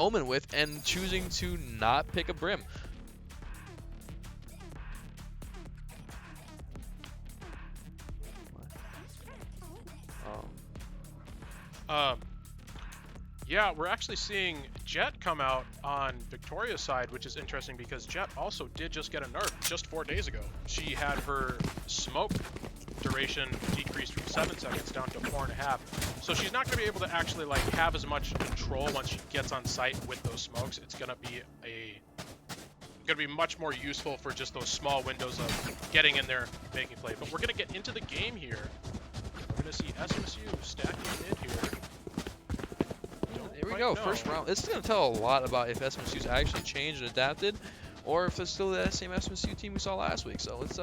Omen with and choosing to not pick a Brim. Yeah, we're actually seeing Jet come out on Victoria's side, which is interesting because Jet also did just get a nerf just 4 days ago. She had her smoke duration decreased from 7 seconds down to 4.5. So she's not going to be able to actually like have as much control once she gets on site with those smokes. It's going to be much more useful for just those small windows of getting in there, making play. But we're going to get into the game here. We're going to see SMSU stacking in here. Here we go, first round. It's going to tell a lot about if SMSU's actually changed and adapted, or if it's still that same SMSU team we saw last week. So it's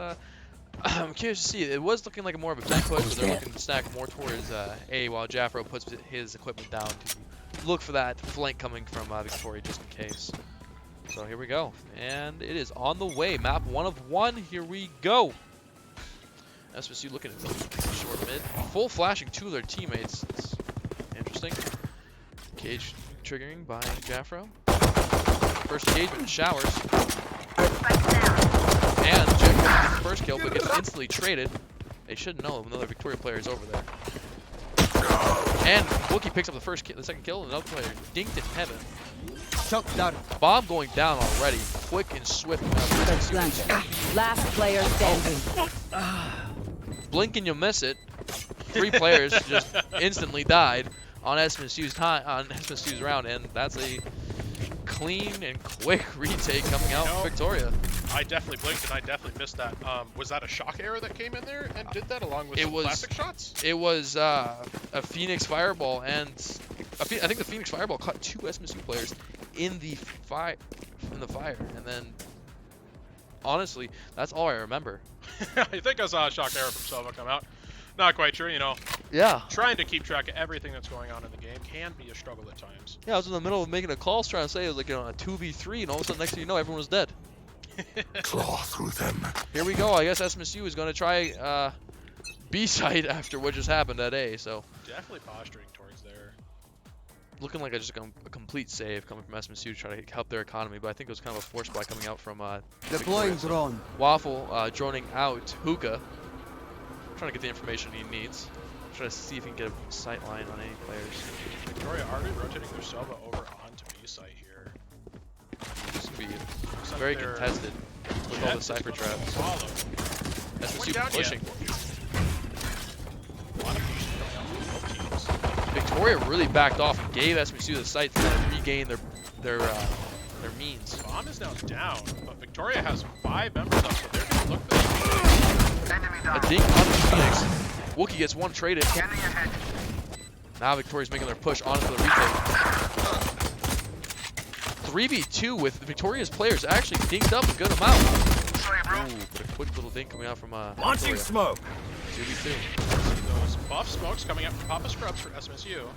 I'm curious to see. It was looking like more of a back push, but they're looking to stack more towards A, while Jaffro puts his equipment down to look for that flank coming from Victoria just in case. So here we go, and it is on the way. Map 1 of 1. Here we go. SMSU looking at the short mid, full flashing two of their teammates. It's interesting. Cage triggering by Jaffro. First engagement, showers. And Jet gets the first kill, but gets instantly traded. They should know another Victoria player is over there. And Wookie picks up the second kill, and another player dinked in heaven. Bomb going down already. Quick and swift. Last player standing. Blink and you miss it. 3 players just instantly died on SMSU's round, and that's a clean and quick retake coming out from Victoria. I definitely blinked and I definitely missed that. Was that a shock arrow that came in there and did that along with some classic shots? It was a Phoenix Fireball, and I think the Phoenix Fireball caught 2 SMSU players in the fire, and then honestly, that's all I remember. I think I saw a shock arrow from Silva come out. Not quite sure, you know. Yeah. Trying to keep track of everything that's going on in the game can be a struggle at times. Yeah, I was in the middle of making a call, trying to say it was like, you know, a 2v3, and all of a sudden, next thing you know, everyone was dead. Claw through them. Here we go. I guess SMSU is going to try B site after what just happened at A. So definitely posturing towards there. Looking like just a complete save coming from SMSU to try to help their economy, but I think it was kind of a force buy coming out from deploying drone. Waffle droning out Hookah. Trying to get the information he needs. Trying to see if he can get a sight line on any players. Victoria already rotating their Silva over onto B site here. This is going to be very contested with all the cypher traps. SMSU pushing. Victoria really backed off and gave SMSU the sight to kind of regain their means. Bomb is now down, but Victoria has 5 members up, so they're going to look for the a dink on the Phoenix. Wookie gets one traded. Now Victoria's making their push onto the retake. 3v2 with Victoria's players actually dinked up a good amount. Ooh, but a quick little dink coming out from launching smoke. 2v2. Those buff smokes coming up from Papa Scrubs for SMSU.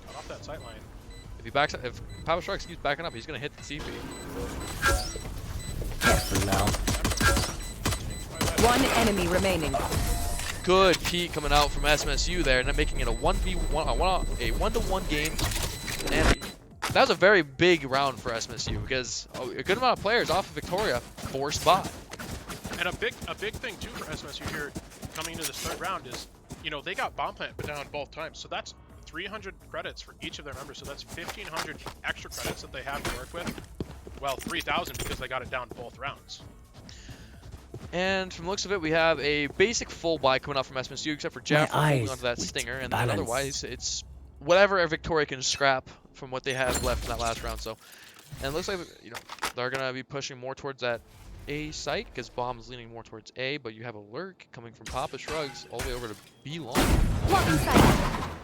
Cut off that sight line. If Papa Sharks keeps backing up, he's gonna hit the TP. Careful now. 1 enemy remaining. Good peek coming out from SMSU there, and making it a 1v1, a 1-to-1 game. And that was a very big round for SMSU because a good amount of players off of Victoria forced by. And a big thing too for SMSU here coming into this third round is, you know, they got bomb plant down both times, so that's 300 credits for each of their members, so that's 1,500 extra credits that they have to work with. Well, 3,000 because they got it down both rounds. And from the looks of it, we have a basic full buy coming out from SMSU, except for Jeff holding onto that stinger, and then otherwise it's whatever Victoria can scrap from what they have left in that last round. So, and it looks like, you know, they're gonna be pushing more towards that A site because Bomb is leaning more towards A, but you have a lurk coming from Papa Shrugs all the way over to B long.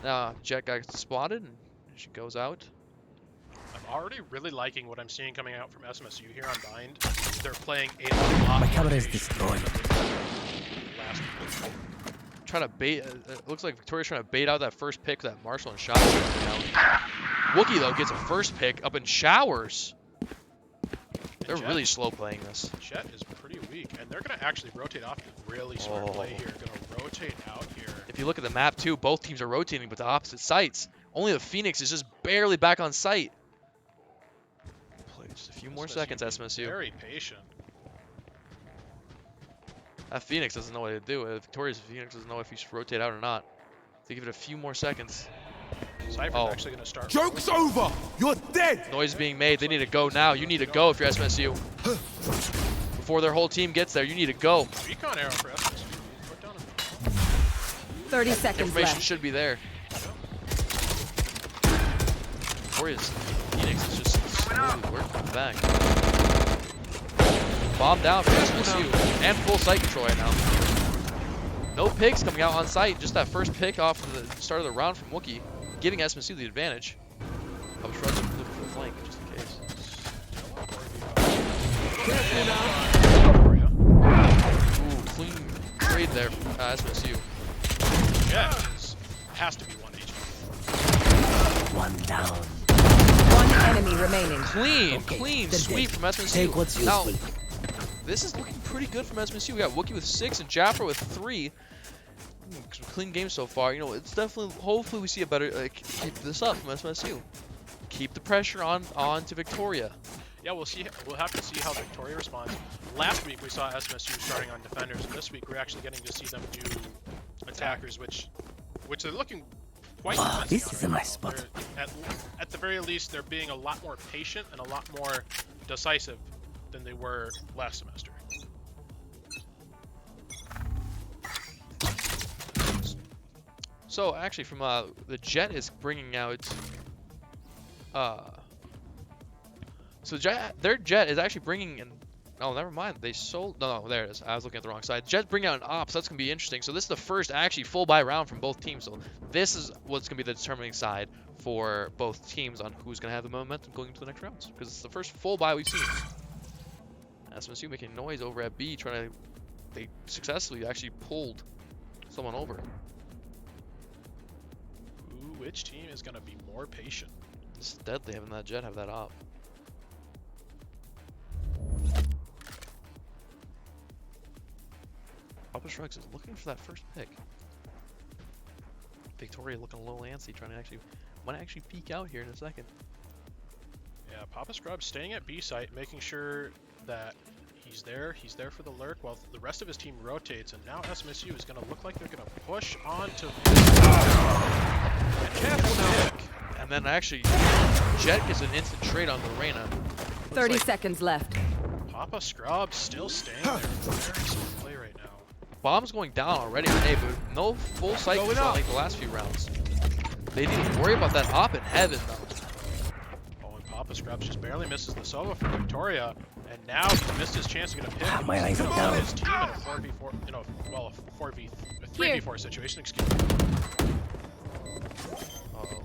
Now Jet got spotted, and she goes out. I'm already really liking what I'm seeing coming out from SMSU here on Bind. They're playing a lot. My camera is destroyed. Trying to bait. It looks like Victoria's trying to bait out that first pick with that Marshall and Shotgun. Wookie though gets a first pick up in showers. They're really slow playing this. Jet is pretty weak, and they're going to actually rotate off to really smart play here. Going to rotate out here. If you look at the map too, both teams are rotating but to opposite sites. Only the Phoenix is just barely back on site. more seconds, being SMSU. Very patient. Phoenix doesn't know what to do. Victoria's Phoenix doesn't know if he should rotate out or not. They give it a few more seconds. Cypher's actually going to start. Joke's over! You're dead! Noise being made. They need to go now. You need to go if you're SMSU. Before their whole team gets there, you need to go. Recon arrow for SMSU. Put down 30 seconds Information left. should be there. Victoria's Phoenix is just slowly working back. Bomb down for SMSU. And full site control right now. No picks coming out on site. Just that first pick off of the start of the round from Wookie, giving SMSU the advantage. I was running looking for the flank just in case. Ooh, clean trade there from SMSU. Yeah, has to be 1 HP. One down. One enemy remaining. Clean Okay, sweep from SMSU. Take what's Now, useful. this is looking pretty good from SMSU. We got Wookie with 6 and Jaffer with 3. Some clean games so far. You know, it's definitely. Hopefully, we see a better. Keep this up from SMSU. Keep the pressure on to Victoria. Yeah, we'll see. We'll have to see how Victoria responds. Last week we saw SMSU starting on defenders, and this week we're actually getting to see them do attackers, which they're looking quite. This convincing is a on right nice now. spot. At the very least, they're being a lot more patient and a lot more decisive than they were last semester. So actually, from the Jet is bringing out. So their Jet is actually bringing in. Oh, never mind. They sold. No, there it is. I was looking at the wrong side. Jet bringing out an ops. That's gonna be interesting. So this is the first actually full buy round from both teams. So this is what's gonna be the determining side for both teams on who's gonna have the momentum going into the next rounds. Because it's the first full buy we've seen. SMSU making noise over at B, trying to. They successfully actually pulled someone over. Ooh, which team is going to be more patient? It's deadly having that Jet have that op. Papa Shrugs is looking for that first pick. Victoria looking a little antsy, trying to might actually peek out here in a second. Yeah, Papa Scrub staying at B site, making sure that he's there for the lurk while the rest of his team rotates, and now SMSU is going to look like they're going to push on to And then actually, Jet gets an instant trade on the Reyna. 30 seconds left. Papa Scrub still staying there. Very smart play right now. Bomb's going down already on A, but no full sight control like the last few rounds. They didn't worry about that op in heaven though. Oh, and Papa Scrubs just barely misses the solo for Victoria, and now he missed his chance to get a pick. My eyes are down. His team in a 4v4, a 3v4 situation, excuse me. Uh-oh.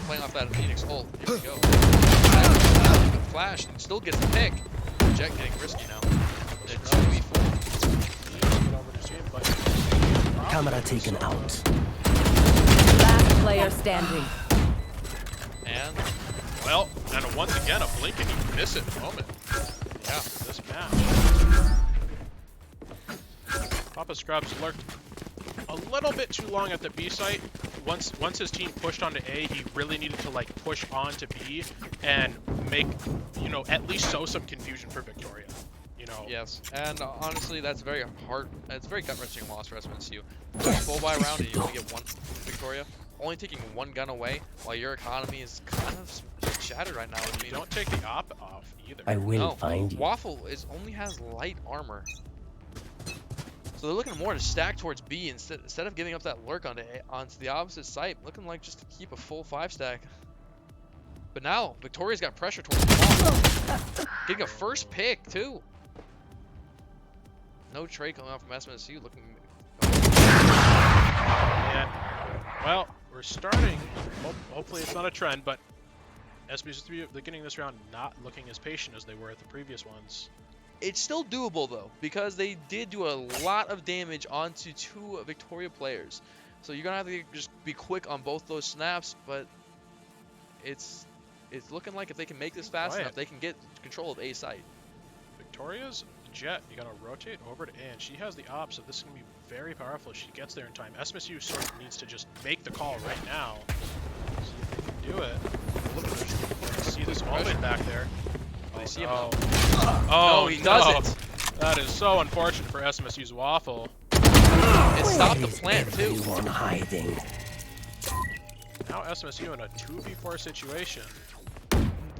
Playing off that Phoenix ult. Here we go. Flash and still gets the pick. Jet getting risky now. It's 2v4. Camera taken out. Last player standing. And Well, and once again, a blink and you miss it moment. Yeah, this match. Papa Scrubs lurked a little bit too long at the B site. Once his team pushed onto A, he really needed to like push on to B and make, at least sow some confusion for Victoria. yes, and honestly, that's very hard. It's a very gut-wrenching loss for SMSU. Full buy round and you only get one Victoria. Only taking one gun away while your economy is kind of shattered right now. You don't take the op off either. I will find you. Waffle only has light armor. So they're looking more to stack towards B instead of giving up that lurk onto the opposite site. Looking like just to keep a full 5-stack. But now, Victoria's got pressure towards the wall. Getting a first pick, too. No trade coming out from SMSU looking... And, well, we're starting. Hopefully it's not a trend, but SMSU at the beginning of this round not looking as patient as they were at the previous ones. It's still doable, though, because they did do a lot of damage onto 2 Victoria players. So you're going to have to just be quick on both those snaps, but it's looking like if they can make this fast enough, they can get control of A site. Victoria's Jet, you gotta rotate over to A, and she has the op, so this is gonna be very powerful if she gets there in time. SMSU sort of needs to just make the call right now. See if they can do it. Look at this. See this moment back there. They see him no. though. Oh, No, he doesn't. That is so unfortunate for SMSU's Waffle. It stopped the Where is plant too. everyone hiding? Now SMSU in a 2v4 situation.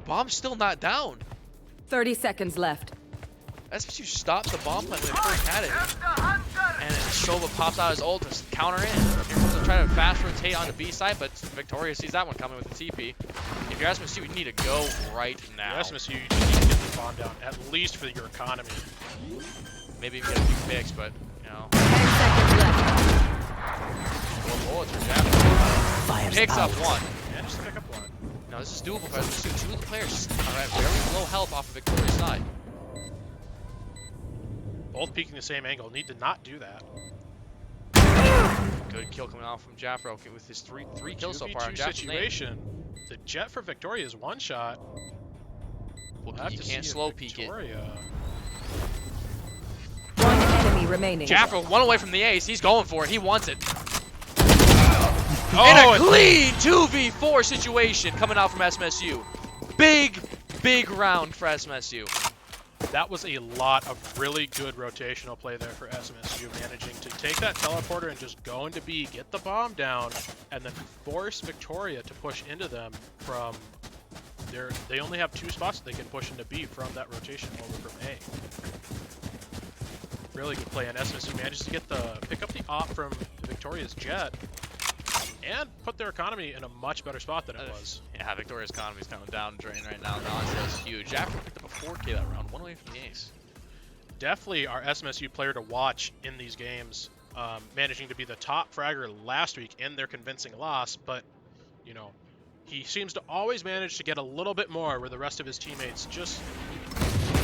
Bomb's still not down. 30 seconds left. SMSU stopped the bomb plant when they first had it. And Shova pops out his ult to counter in. Here comes to try to fast rotate on the B side, but Victoria sees that one coming with the TP. If you're SMSU, you need to go right now. Yeah, SMSU, you just need to get the bomb down, at least for your economy. Maybe even get a few picks, but, you know. 10 seconds left. Four bullets for Javelin. Fire's Picks up out. one. Yeah, just pick up one. Now, this is doable for SMSU. Two of the players are at very low health off of Victoria's side. Both peeking the same angle. Need to not do that. Good kill coming out from Jaffro with his three kills so far. 2v2 situation. The Jet for Victoria is one shot. Well, We'll have you to can't see if slow peek it. Victoria... One enemy remaining. Jaffro, one away from the ace. He's going for it. He wants it. Oh, And a and clean 2v4 situation coming out from SMSU. Big round for SMSU. that was a lot of really good rotational play there for SMSU, managing to take that teleporter and just go into B, get the bomb down, and then force Victoria to push into them from there. They only have two spots that they can push into B from that rotation over from A. Really good play, and SMSU manages to pick up the op from Victoria's Jet and put their economy in a much better spot than it was. Yeah, Victoria's economy is kind of down drain right now. Now it's huge. Jaffro picked up a 4K that round, one away from the ace. Definitely our SMSU player to watch in these games, managing to be the top fragger last week in their convincing loss, but, you know, he seems to always manage to get a little bit more where the rest of his teammates just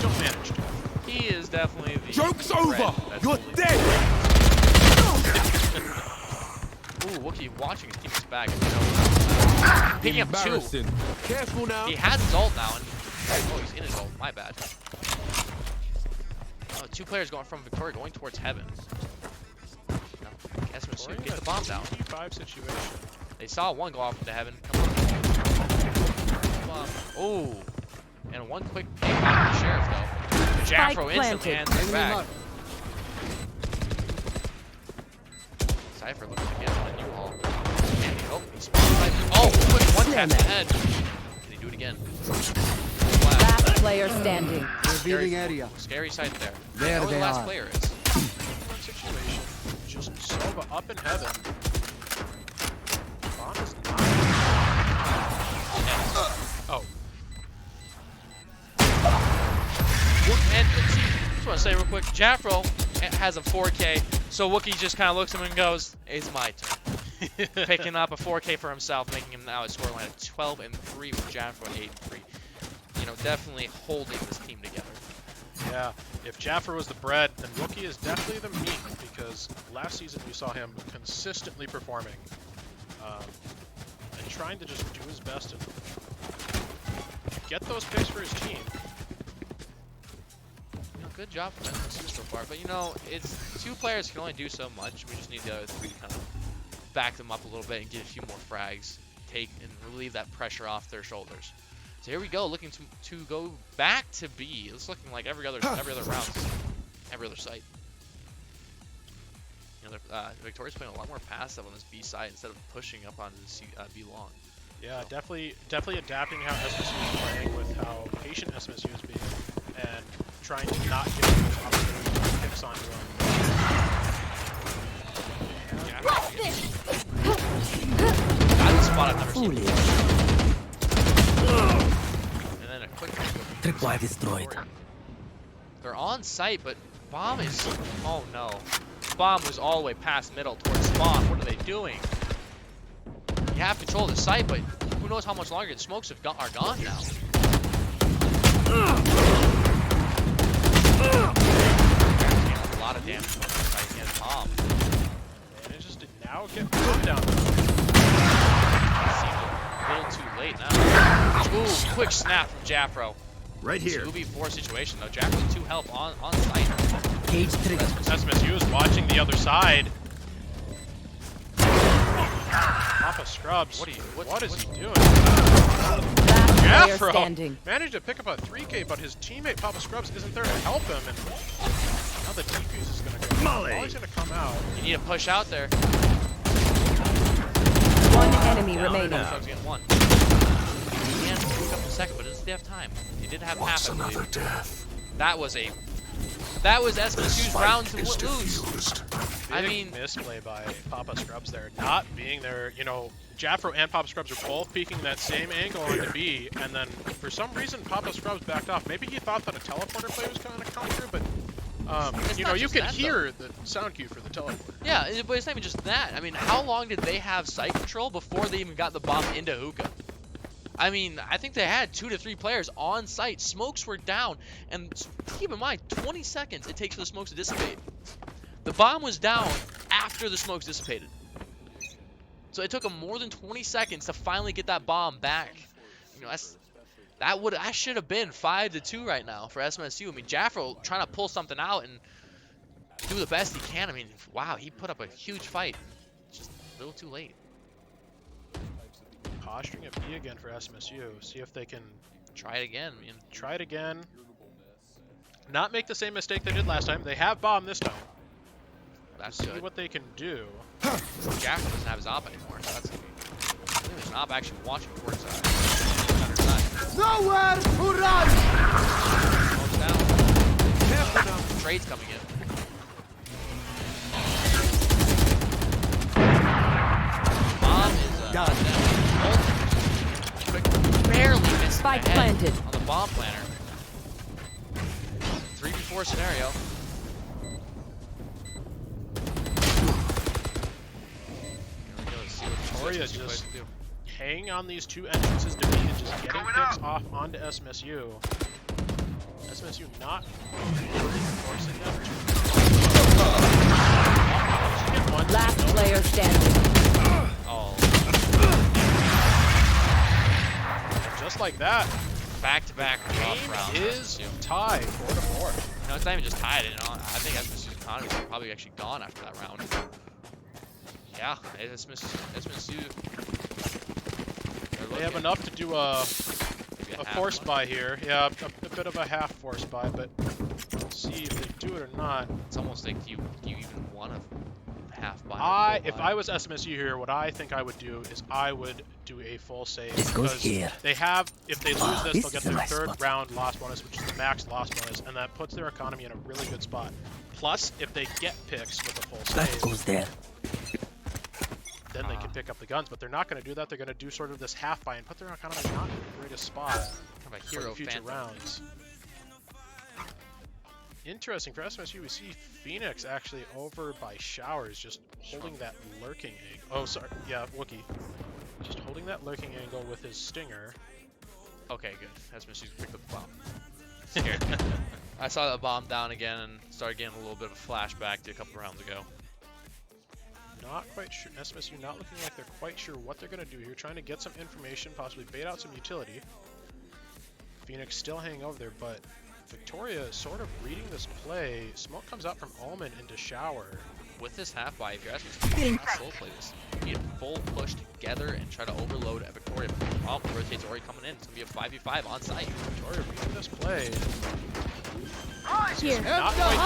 don't manage to. He is definitely the Joke's threat over! that's You're holding- dead! Ooh, Wookie watching his teammates back. You know, picking up two. Embarrassing. Careful now. He has his ult now, and oh, he's in his ult. My bad. Oh, two players going from Victoria going towards heaven. No, SMSU, get the bomb down. 2v5 situation. They saw one go off into heaven. Come on. Oh, and one quick pick on the sheriff though. Jaffro instantly planted. answers back. Cypher looking to get on a new haul. And he spawns right. Oh, quick one tap to the head. Can he do it again? Last player standing. Revealing area. Scary sight there. There Who they the last are. player is. Situation. Just Sova up in heaven. Bomb is not. Oh. And just want to say real quick, Jaffro has a 4K, so Wookie just kind of looks at him and goes, "It's my turn." Picking up a 4K for himself, making him now a scoreline of 12-3 with Jaffro at 8-3. You know, definitely holding this team together. Yeah, if Jaffer was the bread, then Wookie is definitely the meat, because last season we saw him consistently performing and trying to just do his best to get those picks for his team. You know, good job from SMSU so far, but you know, it's two players can only do so much. We just need the other three to kind of back them up a little bit and get a few more frags, take and relieve that pressure off their shoulders. So here we go, looking to go back to B. It's looking like every other round, every other site. You know, Victoria's playing a lot more passive on this B side instead of pushing up onto the B long. Yeah, so definitely adapting how SMSU is playing with how patient SMSU is being, and trying to not give them those opportunities to put picks onto them. Got the spot I've never seen. Foolish. And then a quick Tripwire destroyed. They're on site, but bomb is. Oh no. Bomb was all the way past middle towards spawn. What are they doing? You have control of the site, but who knows how much longer the smokes are gone now. A lot of damage from the site against bomb. Manages to now get bomb down. Seems a little too late now. Ooh, quick snap from Jaffro. Right here. 2v4 situation though. Jaffro 2 help on site. Cage trigger. SMSU is watching the other side. Papa Scrubs. What is he doing? Last player Afro standing. managed to pick up a 3K, but his teammate Papa Scrubs isn't there to help him. And now the defuse is going to go. Molly's going to come out. You need to push out there. One enemy remaining. Scrubs getting one. He can pick up a second, but doesn't have time. He did have half, I believe. That was SMSU's round to lose. I mean, misplay by Papa Scrubs there, not being there. You know, Jaffro and Papa Scrubs are both peeking that same angle onto B, and then for some reason Papa Scrubs backed off. Maybe he thought that a teleporter play was going to come through, but you know, you can hear the sound cue for the teleporter. Yeah, but it's not even just that. I mean, how long did they have site control before they even got the bomb into hookah? I mean, I think they had 2 to 3 players on site. Smokes were down, and keep in mind, 20 seconds it takes for the smokes to dissipate. The bomb was down after the smokes dissipated. So it took them more than 20 seconds to finally get that bomb back. You know, that should have been 5-2 right now for SMSU. I mean, Jaffro trying to pull something out and do the best he can. I mean, wow, he put up a huge fight. Just a little too late. Posturing at B again for SMSU. See if they can try it again. I mean, try it again. Not make the same mistake they did last time. They have bomb this time. That's See good. what they can do. Jaffro doesn't have his op anymore, so that's gonna be. I think there's an op actually watching court side. Nowhere to run! Smokes down. Trade's coming in. Bomb is done. Barely missed Spike the head planted. on the bomb planner. 3v4 scenario. Victoria just hanging on these 2 entrances to B and just getting picks off onto SMSU. SMSU not forcing them to. Last player standing. Oh. And just like that, Back-to-back rough rounds. game is tied 4-4. No, it's not even just tied. You know, I think SMSU's economy is probably actually gone after that round. Yeah, SMSU. They have enough to do a force buy here. Yeah, a bit of a half force buy, but we'll see if they do it or not. It's almost like do you even want a half buy? If I was SMSU here, what I think I would do is I would do a full save. This goes because here. they have, if they lose this, this they'll get is a their nice 3rd spot. round loss bonus, which is the max loss bonus, and that puts their economy in a really good spot. Plus, if they get picks with a full That save, goes there. then they can pick up the guns, but they're not going to do that. They're going to do sort of this half buy and put their economy not in the greatest spot Kind of a for hero the future phantom. rounds. Interesting for SMSU, we see Phoenix actually over by Showers, just holding that lurking angle. Oh, sorry, yeah, Wookie. Just holding that lurking angle with his stinger. Okay, good. SMSU picked up the bomb. Scared me. I saw that bomb down again and started getting a little bit of a flashback to a couple rounds ago. Not quite sure. SMSU not looking like they're quite sure what they're going to do here. Trying to get some information, possibly bait out some utility. Phoenix still hanging over there, but Victoria is sort of reading this play. Smoke comes out from Almond into Shower. With this half buy, if you're SMSU, you can't slow play this. You need a full push together and try to overload at Victoria. Oh, rotate's already coming in. It's going to be a 5v5 on site. Victoria reading this play. Here. Not really in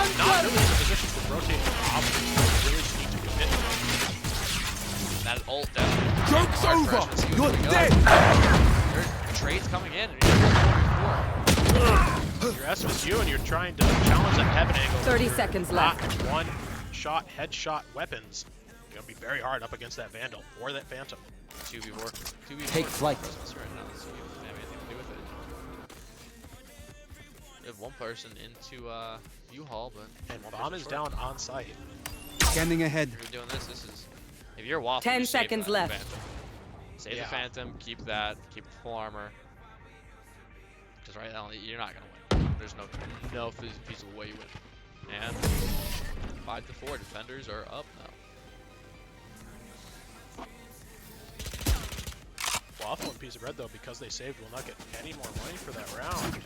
a position to rotate the options. They really just need to commit. That ult definitely. Joke's hard for over! SMSU. You're Here we go. dead! There's trades coming in. And You're SMSU and you're trying to challenge that heaven angle. 30 with your seconds left. One-shot, headshot weapons. It's going to be very hard up against that Vandal or that Phantom. 2v4. Take flight. Right now. Let's see if they have anything to do with it. We have one person into U-Haul, but And bomb is down on site. Scanning ahead. If you're doing this, if you're waffling, 10 you save seconds that left. Phantom. Save Yeah. the Phantom, keep that, keep full armor. Because right now you're not gonna win. There's no feasible way you win. And 5-4, defenders are up now. Waffle and Piece of Bread, though, because they saved, will not get any more money for that round.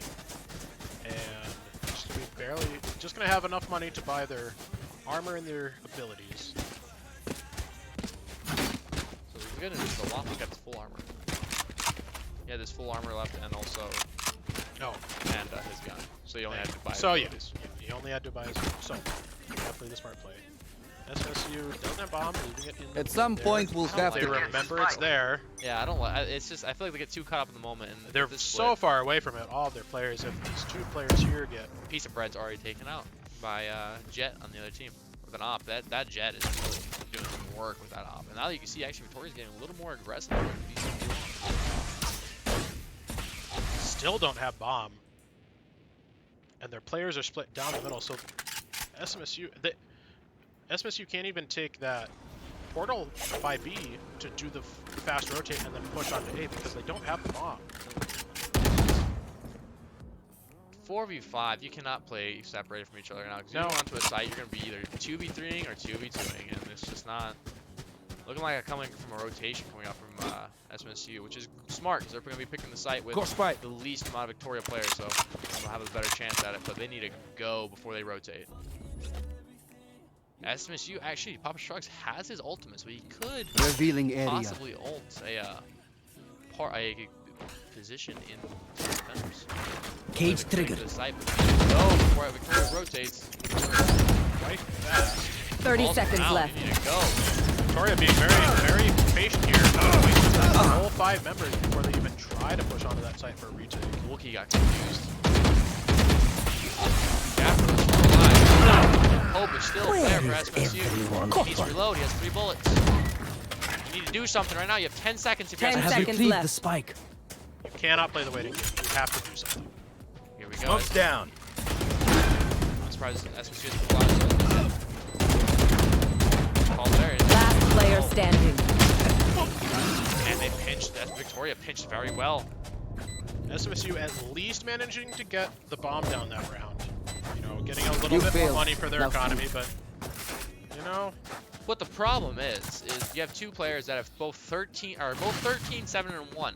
And just gonna be just gonna have enough money to buy their armor and their abilities. So good news is the Waffle got his full armor. He had his full armor left and also his gun. So he only had to buy. So yeah, he only had to buy his. So definitely the smart play. SMSU doesn't have bomb, leaving it in. At some point, we'll have They to. remember it's there. Yeah, I don't like. It's just I feel like they get too caught up in the moment. And They're this so split, far away from it. All of their players. If these two players here get a piece of bread's already taken out by Jet on the other team with an op. That Jet is really doing some work with that op. And now you can see actually Victoria's getting a little more aggressive. still don't have bomb, and their players are split down the middle. So SMSU can't even take that portal by B to do the fast rotate and then push onto A because they don't have the bomb. 4v5, you cannot play separated from each other now. Because you go onto a site, you're going to be either 2v3ing or 2v2ing, and it's just not looking like coming from a rotation coming up from SMSU, which is smart because they're going to be picking the site with the least amount of Victoria players, so they'll have a better chance at it. But they need to go before they rotate. SMSU actually, Papa Shrugs has his ultimate, so he could Revealing area. possibly ult a position in defenders. Cage triggered. The site, but go before Victoria rotates. Quite fast. 30 seconds Now, left. you need to go. Victoria being very patient here. Wasting the whole 5 members before they even try to push onto that site for a retake. Wookie got confused. After those 4 lives, hope is still there for SMSU. He needs to reload. He has 3 bullets. You need to do something right now. You have 10 seconds if you're 10 SMSU. I have seconds retrieved left. the spike. You cannot play the waiting game. You have to do something. Here we go. Smoke's down. I'm surprised SMSU has a lot of call there. Last player standing. And they pinched. Victoria pinched very well. SMSU at least managing to get the bomb down that round. You know, getting a little bit more failed. money for their Now economy, but you know, What the problem is you have 2 players that have both 13, 7 and 1.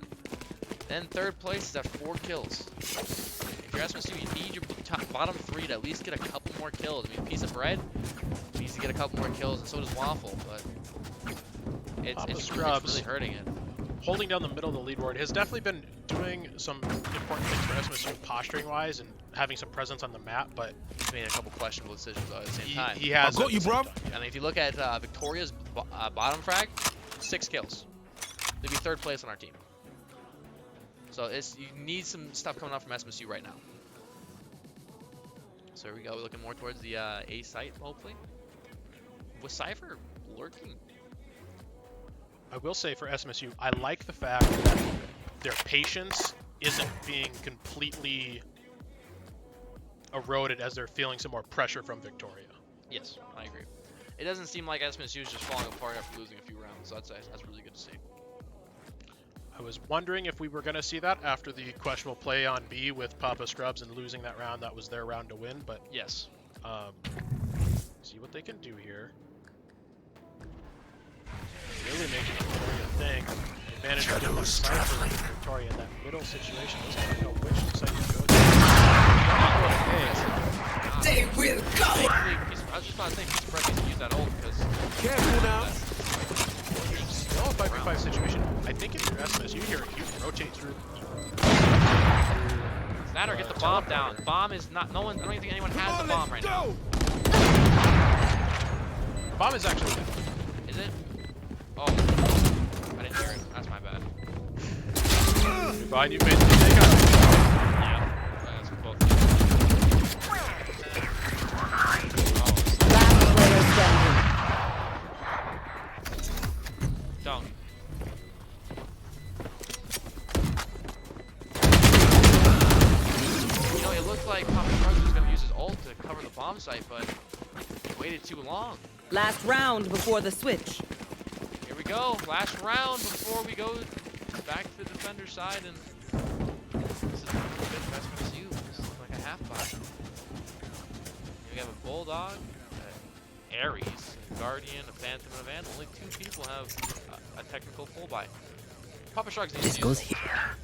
Then third place is at 4 kills. If you're SMSU, you need your bottom 3 to at least get a couple more kills. I mean, Piece of Bread needs to get a couple more kills, and so does Waffle, but it's really hurting it. holding down the middle of the leaderboard has definitely been doing some important things for SMSU posturing-wise and having some presence on the map, but He's made a couple questionable decisions at the same time. he has. I'll go you, bro. And if you look at Victoria's bottom frag, 6 kills. They'd be 3rd place on our team. So you need some stuff coming up from SMSU right now. So here we go. We're looking more towards the A site, hopefully. Was Cypher lurking? I will say for SMSU, I like the fact that their patience isn't being completely eroded as they're feeling some more pressure from Victoria. Yes, I agree. It doesn't seem like SMSU is just falling apart after losing a few rounds. So that's really good to see. I was wondering if we were going to see that after the questionable play on B with Papa Scrubs and losing that round. That was their round to win, but Yes. see what they can do here. Really making Victoria a thing. They managed to get that side for Victoria in that middle situation. Doesn't really know which side to go to. They will go! I was just about to say, Piece of Bread needs to use that ult because Careful now. Still a 5v5 situation. I think if you're SMSU here, you can rotate through. that or get the bomb down. Bomb is not. No one. I don't even think anyone has the bomb right now. The bomb is actually dead. Is it? Oh, I didn't hear it. That's my bad. Goodbye, you made the mistake out of it. Yeah, that's both. Last player standing. Don't. You know, it looked like Papa Shrugs was going to use his ult to cover the bomb site, but he waited too long. Last round before the switch. Here we go. Last round before we go back to the defender side, and this is a good SMSU. This is like a half buy. We have a Bulldog, Ares, a Guardian, a Phantom, and a Vandal. Only 2 people have a technical full buy. Papa Shrugs needs This to goes use here.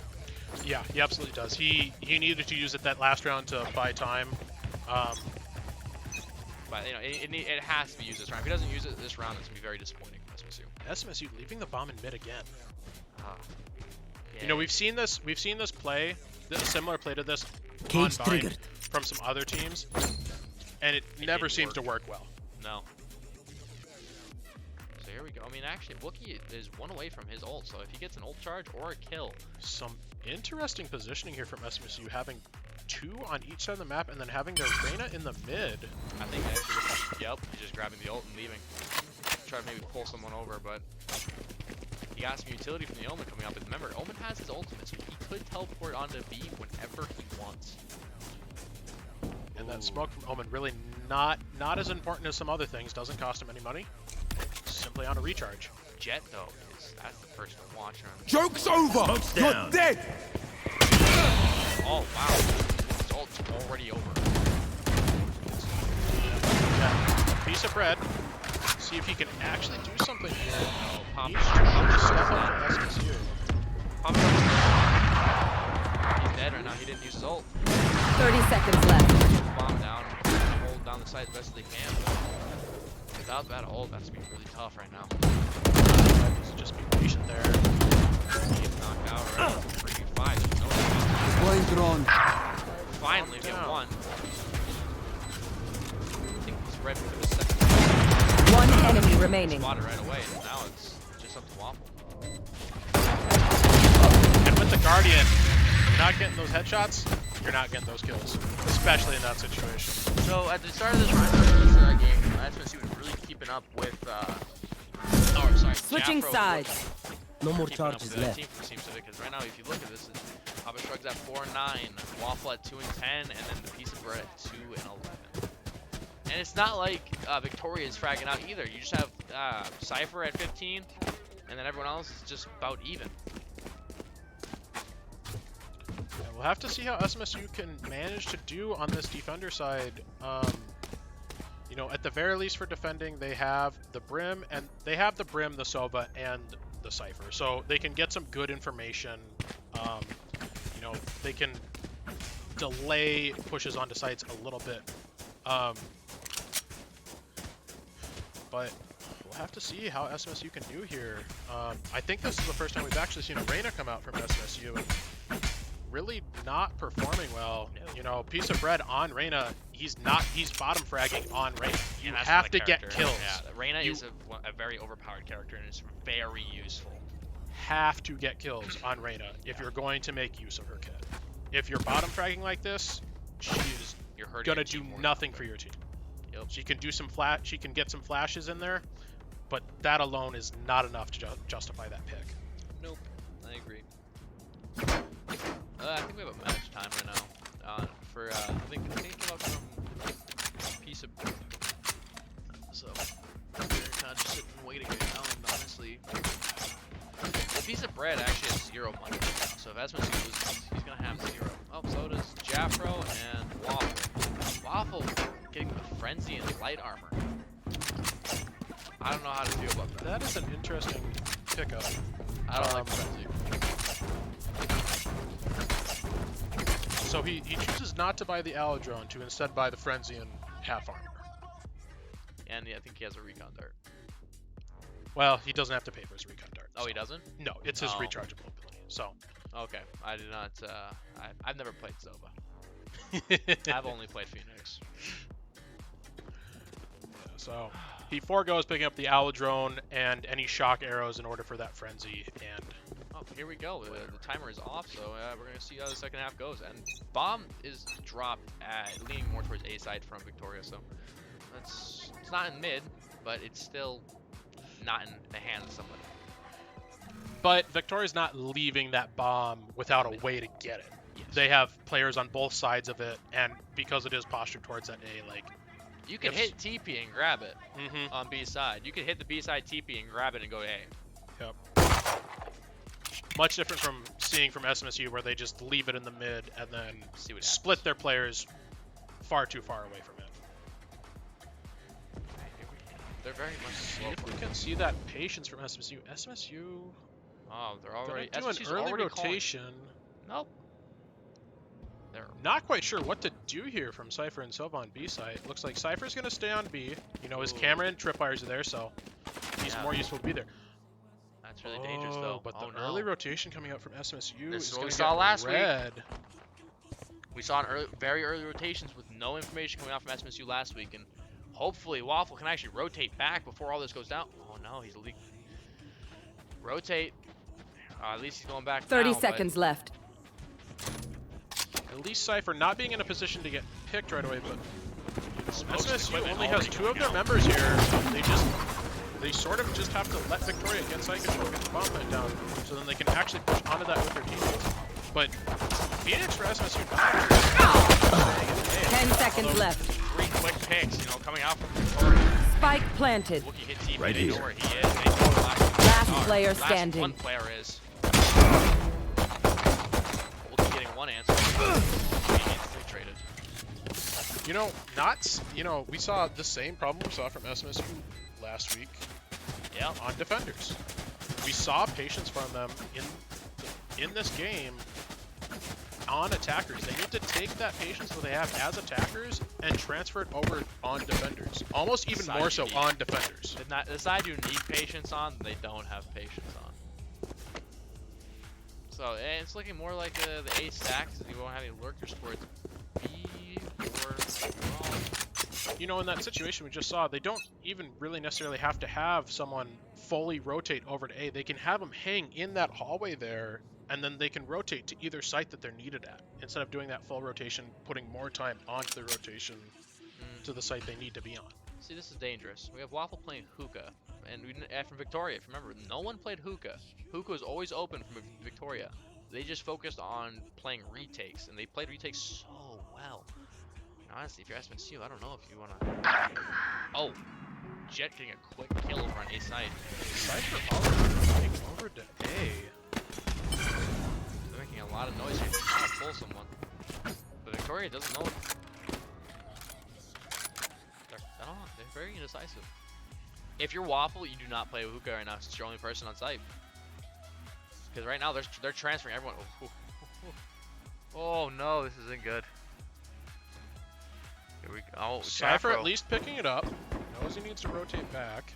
Yeah, he absolutely does. He needed to use it that last round to buy time. But you know, it has to be used this round. If he doesn't use it this round, it's gonna be very disappointing for SMSU. SMSU leaving the bomb in mid again. Yeah. You know, we've seen this play, a similar play to this on Cage Vine triggered. from some other teams, and it never didn't seems work. to work well. No. So here we go. I mean, actually, Wookie is 1 away from his ult, so if he gets an ult charge or a kill. Some interesting positioning here from SMSU, having 2 on each side of the map and then having their Reyna in the mid. I think actually, yep, he's just grabbing the ult and leaving. Try to maybe pull someone over, but he got some utility from the Omen coming up. But remember, Omen has his ultimate, so he could teleport onto B whenever he wants. And that smoke from Omen really not as important as some other things. Doesn't cost him any money. Simply on a recharge. Jet though, that's the person to watch on. Joke's over! You're dead! Oh wow, his ult's already over. Yeah. Piece of bread. See if he can actually do something here. Oh, Pop. He's trying to step up for SMSU. Pop. He's dead right now. He didn't use his ult. 30 seconds left. Bomb down. Hold down the side as best as they can. But without that ult, that's gonna be really tough right now. Just be patient there. He gets knocked out right. 3v5. No chance. Blind drawn. Finally get down. one. I think he's ready for the second. One enemy remaining. Spotted right away, and now it's just up to Waffle. And with the Guardian, you're not getting those headshots, you're not getting those kills. Especially in that situation. So at the start of this game, SMSU was really keeping up with Switching Jafro sides. No more keeping up charges with the left. team from Team Civic, because right now if you look at this, Papa Shrugs at 4 and 9, Waffle at 2 and 10, and then the Piece of Bread at 2 and 11. And it's not like Victoria is fragging out either. You just have Cypher at 15, and then everyone else is just about even. Yeah, we'll have to see how SMSU can manage to do on this defender side. You know, at the very least for defending, they have the Brim, the Sova, and the Cypher. So they can get some good information. You know, they can delay pushes onto sites a little bit. But we'll have to see how SMSU can do here. I think this is the first time we've actually seen a Reyna come out from SMSU and really not performing well. You know, Piece of Bread on Reyna, he's bottom fragging on Reyna. You have to get kills. Yeah, Reyna is a very overpowered character and is very useful. Have to get kills on Reyna if you're going to make use of her kit. If you're bottom fragging like this, she's gonna do nothing for your team. Yep. She can do some she can get some flashes in there, but that alone is not enough to justify that pick. Nope, I agree. I think we have a match time right now. I think it came up from Piece of. So we're kind of just sitting and waiting right now. And honestly, the Piece of Bread actually has 0 money. So if SMSU loses, he's gonna have 0. Oh, so does Jafro and Waffle. Waffle getting the Frenzy and light armor. I don't know how to feel about that. That is an interesting pickup. I don't like Frenzy. So he chooses not to buy the Alodrone to instead buy the Frenzy and half armor. And yeah, I think he has a recon dart. Well, he doesn't have to pay for his recon dart. Oh, he doesn't? No, it's his Oh. rechargeable ability. So. Okay, I did not. I've never played Zova. I've only played Phoenix. So he foregoes picking up the Alodrone and any shock arrows in order for that Frenzy. And Oh, here we go. The timer is off, so we're gonna see how the second half goes. And Bomb is dropped leaning more towards A side from Victoria, so it's not in mid, but it's still not in the hands of somebody. but Victoria's not leaving that bomb without a way to get it. Yes. They have players on both sides of it, and because it is postured towards that A, like You can hit TP and grab it Mhm. on B side. You can hit the B side TP and grab it and go A. Yep. Much different from seeing from SMSU where they just leave it in the mid and then See what split happens. their players far too far away from it. They're very much See slow. if we can see that patience from SMSU. SMSU Oh, they're gonna already do an SMSU's early already calling. rotation. Nope. They're not quite sure what to do here from Cypher and Silva on B side. Looks like Cypher's going to stay on B. You know, his camera and tripwires are there, so he's more useful to be there. That's really dangerous, though. But the no. early rotation coming out from SMSU This is is what going we to saw get last red. We saw very early rotations with no information coming out from SMSU last week, and hopefully Waffle can actually rotate back before all this goes down. Oh no, he's leaking. Rotate. At least he's going back 30 now, seconds left. At least Cypher not being in a position to get picked right away, but Smoke's SMSU equipment only has already 2 of their coming out. members here. They sort of just have to let Victoria get side control, get the bomb plant down, so then they can actually push onto that with their teammates. But Phoenix for SMSU not 10 seconds left. 3 quick picks, you know, coming out from Victoria. Spike planted. Wookie hit TV, Right they know here. where he is. They know the Last player last standing. one player is. Wookie getting one answer. He needs 3 traded. You know, we saw the same problem we saw from SMSU last week Yeah. on defenders. We saw patience from them in this game on attackers. They need to take that patience that they have as attackers and transfer it over on defenders. Almost even Side more so unique. on defenders. The side you need patience on, they don't have patience on. So it's looking more like the A stack, because you won't have any lurkers towards B or wrong. You know, in that situation we just saw, they don't even really necessarily have to have someone fully rotate over to A. They can have them hang in that hallway there, and then they can rotate to either site that they're needed at, instead of doing that full rotation, putting more time onto the rotation to the site they need to be on. See, this is dangerous. We have Waffle playing Hookah, and we didn't, from Victoria. If you remember, no one played Hookah. Hookah was always open from Victoria. They just focused on playing retakes, and they played retakes so well. And honestly, if you're SMSU, I don't know if you want to... Oh! Jet getting a quick kill over on A side. Cypher already running over to A. They're making a lot of noise here, trying to pull someone. But Victoria doesn't know. I don't know, they're very indecisive. If you're Waffle, you do not play with Hookah right now, since you're the only person on site. Because right now they're transferring everyone. Oh no, this isn't good. Here we go. Oh, Cypher Jafro. at least picking it up. Knows he needs to rotate back.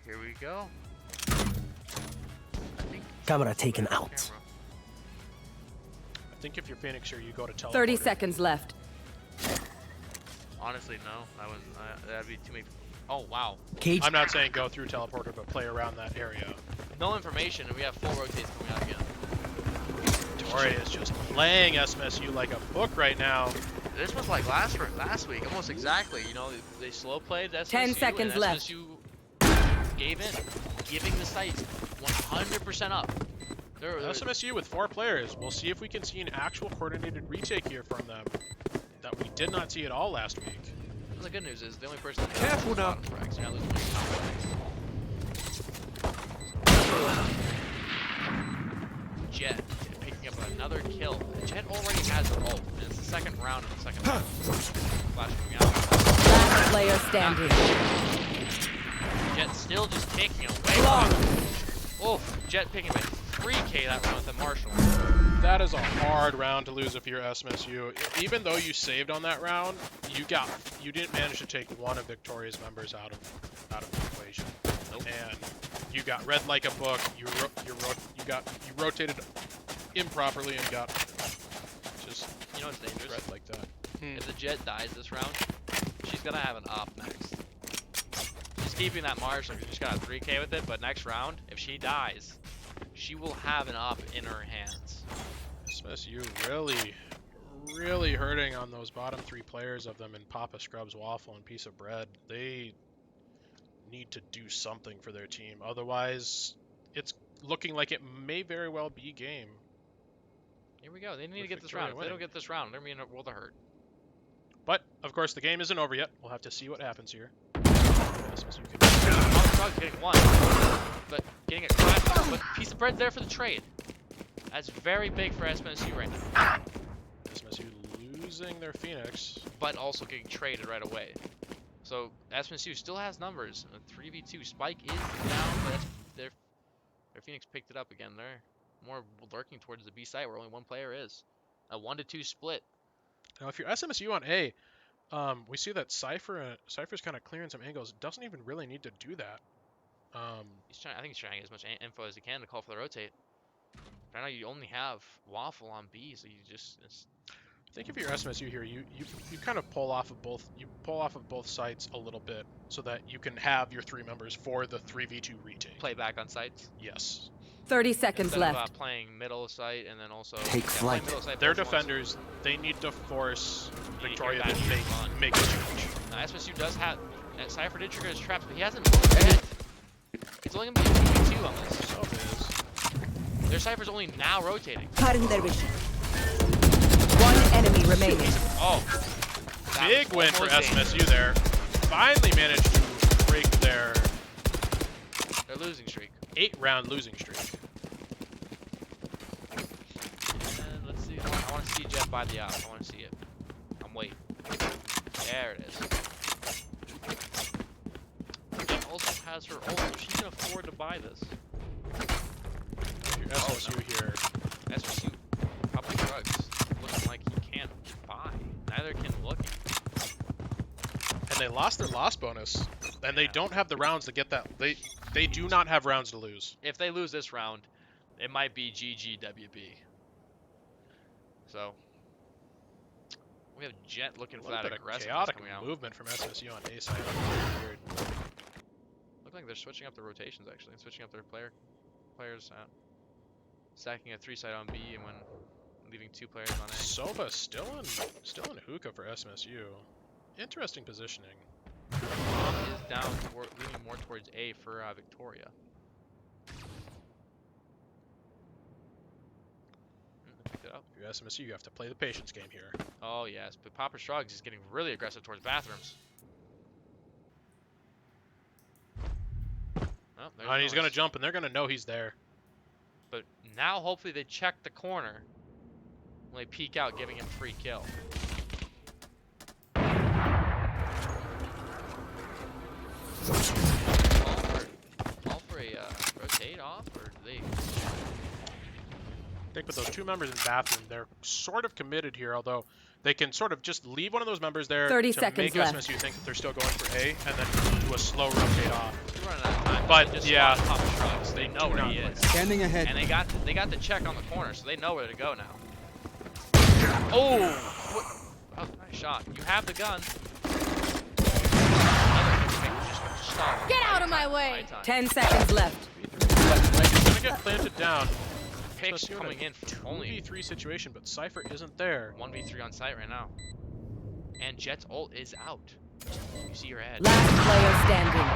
Here we go. Camera taken out. Camera. I think if you're Phoenix here, you go to teleporter. 30 seconds left. Honestly, no. That'd be too many. Oh wow. Cage. I'm not saying go through teleporter, but play around that area. No information, and we have full rotates coming out again. Victoria is just playing SMSU like a book right now. This was like last week, almost exactly. You know, they slow played SMSU. 10 seconds and left. SMSU gave in, giving the sites 100% up. SMSU with 4 players. We'll see if we can see an actual coordinated retake here from them that we did not see at all last week. The good news is the only person that Careful now. frags. You're not losing many frags. Jet picking up another kill. Jet already has the ult, and it's the second round of the second round. Flash coming out. Last player standing. Jet still just taking it away. Oh, Jet picking up 3K that round with the Marshall. That is a hard round to lose if you're SMSU. Even though you saved on that round, you didn't manage to take one of Victoria's members out of the equation. Nope. And you got read like a book. You rotated improperly and got just You know what's dangerous? read like that. If the Jet dies this round, she's gonna have an op next. She's keeping that Marshall because she's got a 3K with it, but next round, if she dies, she will have an op in her hands. SMSU really hurting on those bottom 3 players of them in Papa Scrubs, Waffle, and Piece of Bread. They need to do something for their team. Otherwise, it's looking like it may very well be game. Here we go. They need to With get this Victoria round. If they winning. don't get this round, they're gonna be in a world of hurt. But, of course, the game isn't over yet. We'll have to see what happens here. SMSU can... Frog's getting one, but getting a crash. But Piece of Bread there for the trade. That's very big for SMSU right now. SMSU losing their Phoenix. But also getting traded right away. So SMSU still has numbers. A 3v2 Spike is down, but that's their Phoenix picked it up again. They're more lurking towards the B site where only one player is. A 1-2 split. Now, if you're SMSU on A, we see that Cypher's kind of clearing some angles. Doesn't even really need to do that. I think he's trying to get as much info as he can to call for the rotate. Right now, you only have Waffle on B, so you just. I think if you're SMSU here, you kind of pull off of both sites a little bit, so that you can have your 3 members for the 3v2 retake. Play back on sites. Yes. 30 seconds Instead left. Of, playing middle site and then also Take flight. Their defenders, they need to force Victoria to make a change. Now, SMSU does have. Cypher did trigger his traps, but he hasn't moved yet. It's only gonna be a 2v2 on this. So it is. Their Cypher's only now rotating. Cutting their vision. One enemy remaining. Oh. Big win for SMSU there. Finally managed to break their losing streak. 8-round losing streak. And let's see. I want to see Jet buy the op. I want to see it. I'm waiting. There it is. Jet also has her ult. She can afford to buy this. Your SMSU here. SMSU, Public Drugs, looking like he can't buy. Neither can Looking. And they lost their loss bonus. And they don't have the rounds to get that. They do not have rounds to lose. If they lose this round, it might be GG WB. So we have Jet looking for that aggressive chaotic coming out. movement from SMSU on A side. Weird. Look like they're switching up the rotations actually, switching up their players out. Stacking a 3 side on B and when leaving 2 players on A. Sova still in hookah for SMSU. Interesting positioning. He is down, leaning more towards A for Victoria. Pick it up. If you're SMSU, you have to play the patience game here. Oh yes, but Papa Shrugs is getting really aggressive towards bathrooms. Oh, And he's gonna jump, and they're gonna know he's there. But now, hopefully, they check the corner when they peek out, giving him free kill. Call for a rotate off, or do they? I think with those 2 members in bathroom, they're sort of committed here, although they can sort of just leave one of those members there 30 to seconds make left. SMSU think that they're still going for A, and then do a slow rotate off. They're running out of time. But, They just yeah. spawned Papa Shrugs. They know where he is. Standing ahead. And they got the check on the corner, so they know where to go now. Oh! What? Oh, nice shot. You have the gun. Get out of my way! 10 seconds left. He's gonna get planted down. Picks SMSU coming in only 2v3 situation, but Cypher isn't there. 1v3 on site right now. And Jet's ult is out. You see your head. Last player standing.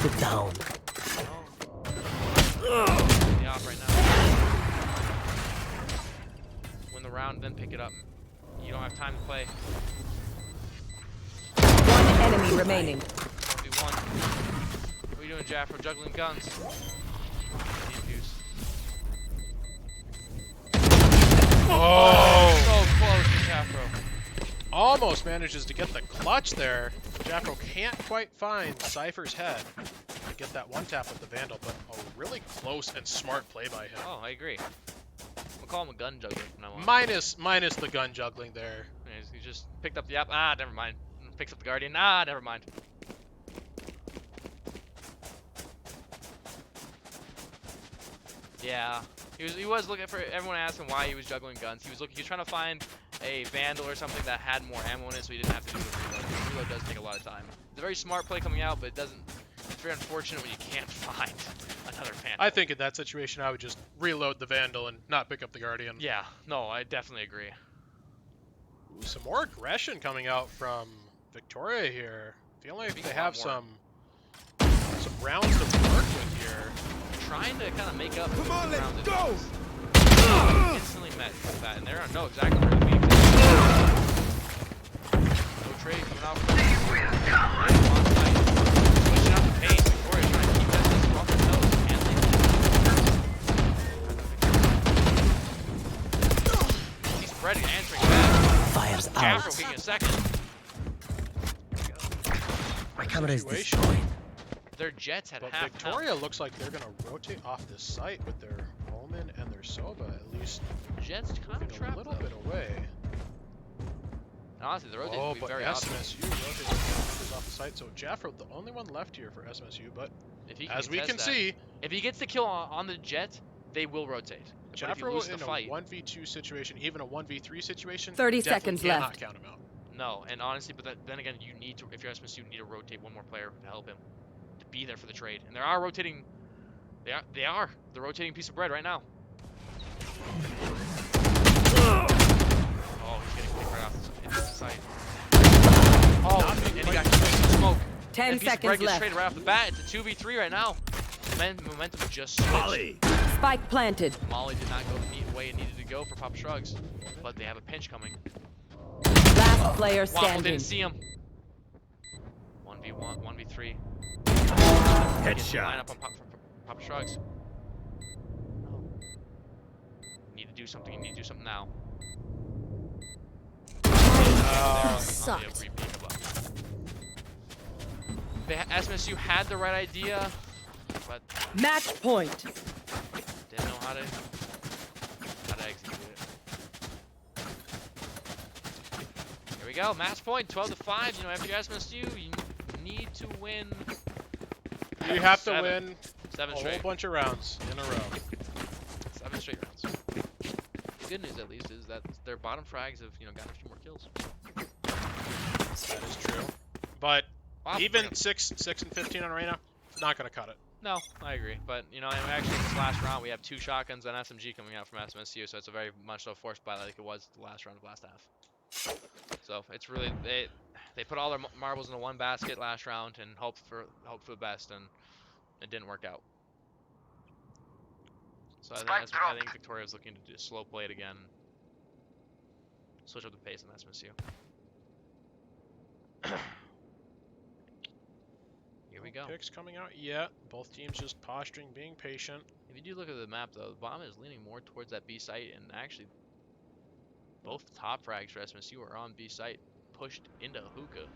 Sit down. The off right now. Win the round, then pick it up. You don't have time to play. One enemy remaining. 1v1. What are you doing, Jaffro? Juggling guns. Defuse. Oh! So close to Jaffro. Almost manages to get the clutch there. Jaffro can't quite find Cypher's head to get that 1-tap with the Vandal, but a really close and smart play by him. Oh, I agree. We'll call him a gun juggler from now on. Minus the gun juggling there. He just picked up the app. Ah, never mind. Picks up the Guardian. Ah, never mind. Yeah, he was looking for. Everyone asked him why he was juggling guns. He was trying to find a Vandal or something that had more ammo in it, so he didn't have to do the reload. The reload does take a lot of time. It's a very smart play coming out, but it doesn't. It's very unfortunate when you can't find another Vandal. I think in that situation, I would just reload the Vandal and not pick up the Guardian. Yeah, no, I definitely agree. Ooh, some more aggression coming out from Victoria here. Feeling like they have some rounds to work with here. Trying to kind of make up. Come on, let's rounds go! Instantly met with that, and they don't know exactly where to be. No trade coming out. Pushing out the pace. Victoria trying to keep that distance off their toes. Can't leave. He's spreading, answering back. Fires Jaffro out. taking a second. My camera is Situation. destroyed. Their Jets had But half Victoria looks like they're going to rotate off this site with their Omen and their Soba at least Jet's kind of moving a trapped little though. bit away. And honestly, the rotation Oh, will be but very obvious. SMSU rotating members off the site. So Jaffro, the only one left here for SMSU, but If he can as we contest can that, see, if he gets the kill on the Jet, they will rotate. But if you Jaffro lose the in a fight, 1v2 situation, even a 1v3 situation, 30 definitely seconds cannot left. count him out. no. And honestly, but then again, you need to, if you're SMSU, you need to rotate one more player to help him to be there for the trade. And they are rotating. They are the rotating piece of bread right now. Oh, he's getting picked right off the site. Oh, and he got killed in smoke. 10 Piece of bread seconds gets left. traded right off the bat. It's a 2v3 right now. Momentum just switched. Molly. Spike planted. Molly did not go the way it needed to go for Papa Shrugs, but they have a pinch coming. Last player Waffle standing. didn't see him. 1v1, 1v3. Headshot. Line up on Papa Shrugs. No. You need to do something. You need to do something now. Sucked. SMSU had the right idea, but Match point. didn't know how to execute it. Here we go, match point, 12-5. You know, after SMSU, you need to win. You have to Seven. win 7 a whole straight. bunch of rounds in a row. 7 straight rounds. The good news, at least, is that their bottom frags have, gotten a few more kills. That is true. But Wow, even 6 and 15 on Reyna, not gonna cut it. No, I agree. But, and actually in this last round, we have 2 shotguns and SMG coming out from SMSU, so it's a very much so forced by like it was the last round of last half. So it's really, they put all their marbles into one basket last round and hope for the best, and it didn't work out. So I think Victoria was looking to just slow play it again, switch up the pace in SMSU. Here we go. Picks coming out yet. Both teams just posturing, being patient. If you do look at the map, though, the bomb is leaning more towards that B site, and actually, both top frags for SMSU are on B site, pushed into hookah.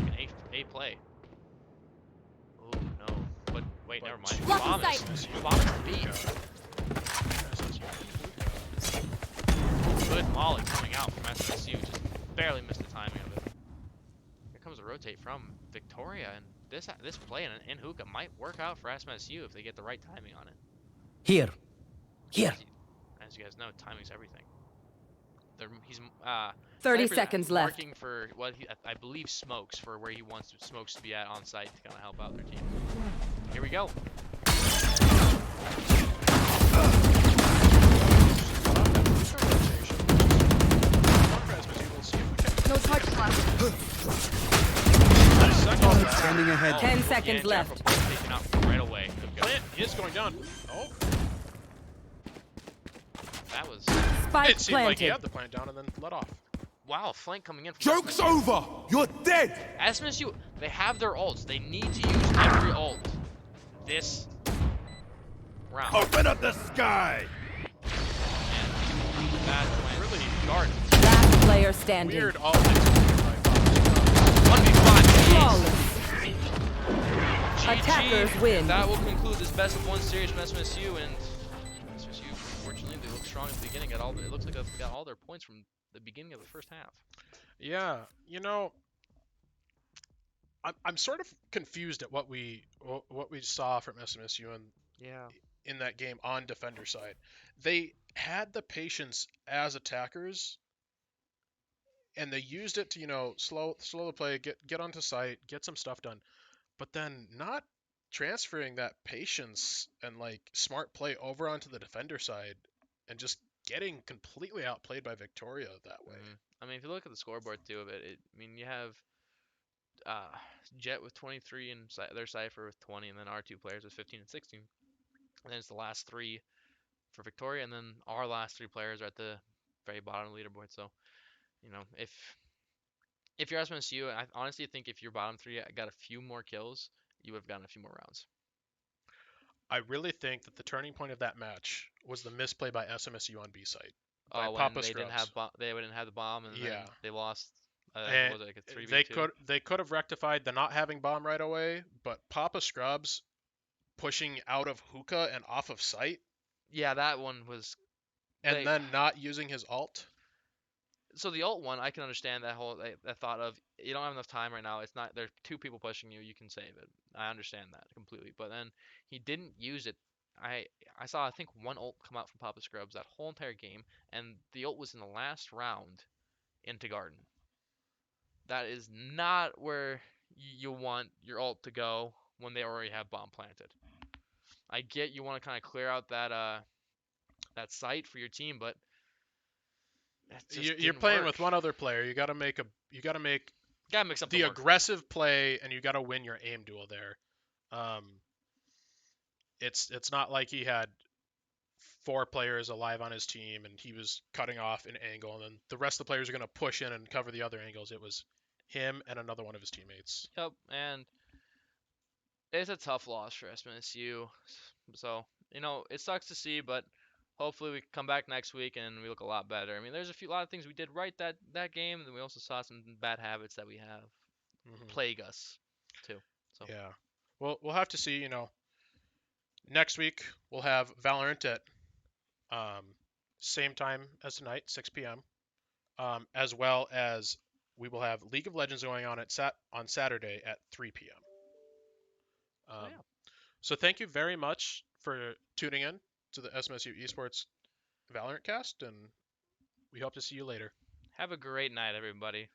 An A play. Oh no! But wait, never mind. Lucky Bomb sight. is bomb is B. Good molly coming out from SMSU, just barely missed the timing of it. Here comes a rotate from Victoria, and this play in hookah might work out for SMSU if they get the right timing on it. Here. Here. As you guys know, timing's everything. He's 30 Cypher's seconds left. marking for what I believe smokes for where he wants smokes to be at on site to kind of help out their team. Here we go. No target left. Standing ahead. 10 seconds and left. Jeffrey taken out right away. Plant is going down. Oh, That was Spike it seemed like he planted. had the plant down and then let off. wow. Flank coming in. From Joke's SMSU. over. You're dead. SMSU, they have their ults. They need to use every ult this round. Open up the sky. And that went Really guarded. Last player standing. Weird all hits. 1v5. Flawless. GG. Attackers win. That will conclude this best of 1 series from SMSU, and SMSU, unfortunately, they look strong at the beginning. It looks like they've got all their points from the beginning of the first half. Yeah, I'm sort of confused at what we saw from SMSU in that game on defender side. They had the patience as attackers, and they used it to slow the play, get onto site, get some stuff done, but then not transferring that patience and like smart play over onto the defender side, and just getting completely outplayed by Victoria that way. I mean, if you look at the scoreboard too of it, you have Jet with 23 and their Cypher with 20, and then our 2 players with 15 and 16. And then it's the last 3 for Victoria, and then our last 3 players are at the very bottom of the leaderboard. So, if you're SMSU, I honestly think if your bottom 3 got a few more kills, you would have gotten a few more rounds. I really think that the turning point of that match was the misplay by SMSU on B site. By Oh, when Papa they didn't Scrubs. have they didn't have the bomb, and then Yeah. they lost. And Was it like a 3v2? they could have rectified the not having bomb right away, but Papa Scrubs pushing out of hookah and off of sight, Yeah, that one was. and then not using his ult. So the ult one, I can understand that whole that thought of you don't have enough time right now. It's not there's two people pushing you. You can save it. I understand that completely. But then he didn't use it. I I saw I think one ult come out from Papa Scrubs that whole entire game, and the ult was in the last round into Garden. That is not where you want your ult to go when they already have bomb planted. I get you want to kind of clear out that site for your team, but that just You're didn't playing work. with one other player. You got to make Gotta mix up the work. aggressive play, and you got to win your aim duel there. It's not like he had 4 players alive on his team and he was cutting off an angle, and then the rest of the players are going to push in and cover the other angles. It was him and another one of his teammates. Yep, and it's a tough loss for SMSU. So, it sucks to see, but hopefully we can come back next week and we look a lot better. I mean, there's a lot of things we did right that game, and then we also saw some bad habits that we have plague us too. So, Yeah. Well, we'll have to see. Next week we'll have Valorant at same time as tonight, 6 p.m. As well as we will have League of Legends going on on Saturday at 3 p.m. yeah. So thank you very much for tuning in to the SMSU Esports Valorant cast, and we hope to see you later. Have a great night, everybody.